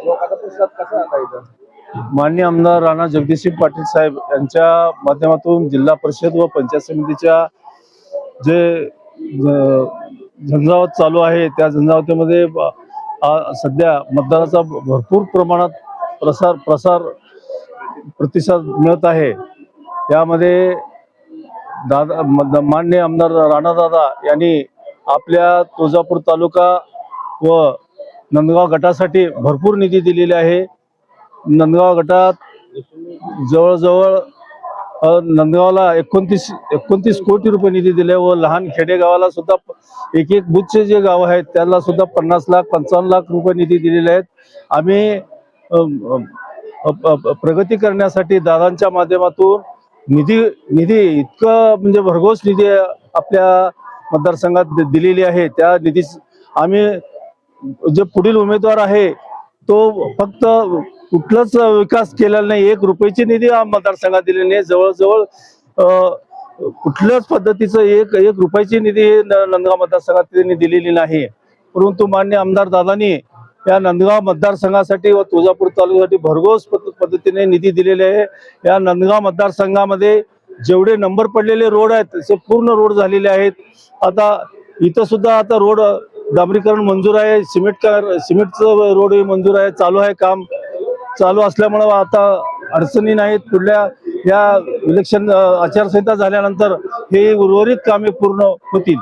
लोकांचा प्रतिसाद कसा आता इथं? माननीय आमदार राणा जगदीशसिंग पाटील साहेब यांच्या माध्यमातून जिल्हा परिषद व पंचायत समितीच्या जे झंझावात चालू आहे त्या झंझावातीमध्ये सध्या मतदाराचा भरपूर प्रमाणात प्रसार प्रतिसाद मिळत आहे। यामध्ये माननीय आमदार राणा दादा यांनी आपल्या तुळजापूर तालुका व नंदगाव गटासाठी भरपूर निधी दिलेला आहे। नंदगाव गटात जवळजवळ नंदगावला 29 कोटी रुपये निधी दिले व लहान खेडेगावाला सुद्धा एक बुथचे जे गाव आहेत त्याला सुद्धा 50 लाख 55 लाख रुपये निधी दिलेले आहेत। आम्ही प्रगती करण्यासाठी दादांच्या माध्यमातून निधी इतकं म्हणजे भरघोस निधी आपल्या मतदारसंघात दिलेली आहे। त्या निधी आम्ही जे पुढील उमेदवार आहे तो फक्त कुठलाच विकास केलेला नाही, 1 रुपयाची निधी मतदारसंघात दिलेली नाही। जवळजवळ कुठल्याच पद्धतीचं एक रुपयाची निधी नंदगाव मतदारसंघात त्यांनी दिलेली नाही। परंतु मान्य आमदार दादांनी या नंदगाव मतदारसंघासाठी व तुळजापूर तालुक्यासाठी भरघोस पद्धतीने निधी दिलेले आहे। या नंदगाव मतदारसंघामध्ये जेवढे नंबर पडलेले रोड आहेत ते पूर्ण रोड झालेले आहेत। आता इथं सुद्धा आता रोड डांबरीकरण मंजूर आहे, सिमेंटचं रोड मंजूर आहे, चालू आहे, काम चालू असल्यामुळे आता अडचणी नाहीत। पुढल्या या इलेक्शन आचारसंहिता झाल्यानंतर हे उर्वरित कामे पूर्ण होतील।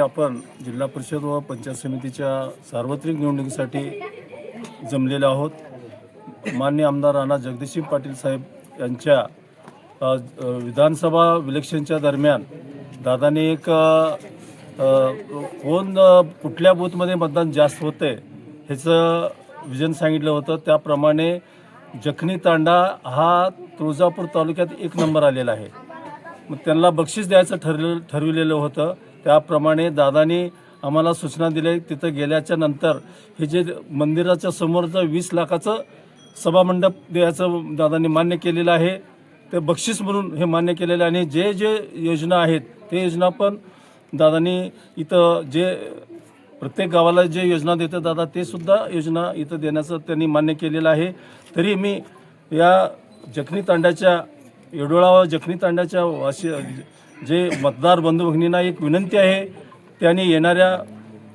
आपण जिल्हा परिषद व पंचायत समितीच्या सार्वत्रिक निवडणुकीसाठी जमलेले आहोत। माननीय आमदार राणा जगदीशसिंग पाटील साहेब यांच्या विधानसभा इलेक्शनच्या दरम्यान दादाने एक कुठल्या बूथमध्ये मतदान जास्त होते ह्याचं विजन सांगितलं होतं। त्याप्रमाणे जखनी तांडा हा तुळजापूर तालुक्यात 1 नंबर आलेला आहे। मग त्यांना बक्षीस द्यायचं ठरविलेलं होतं। त्याप्रमाणे दादानी आम्हाला सूचना दिल्या। तिथं गेल्याच्या नंतर हे जे मंदिराच्या समोरचं 20 लाखाचं सभामंडप द्यायचं दादांनी मान्य केलेलं आहे। ते बक्षीस म्हणून हे मान्य केलेलं आहे। आणि जे योजना आहेत ते योजना पण दादांनी इथं जे प्रत्येक गावाला जे योजना देतात दादा ते सुद्धा योजना इथं देण्याचं त्यांनी मान्य केलेलं आहे। तरी मी या जखनी तांड्याच्या येडोळा व जखनी तांड्याच्या जे मतदार बंधू भगिनींना एक विनंती आहे, त्यांनी येणाऱ्या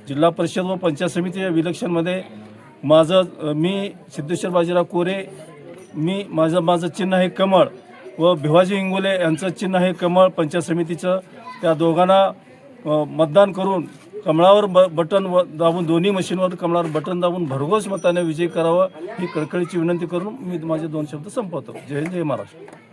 जिल्हा परिषद व पंचायत समितीच्या इलेक्शनमध्ये मी सिद्धेश्वर बाजीराव कोरे, माझं चिन्ह आहे कमळ व भिवाजी इंगोले यांचं चिन्ह आहे कमळ पंचायत समितीचं। त्या दोघांना मतदान करून कमळावर बटन दाबून दोन्ही मशीनवर कमळावर बटन दाबून भरघोस मताने विजयी करावं ही कळकळीची विनंती करून मी माझे 2 शब्द संपवतो। जय हिंद, जय महाराष्ट्र।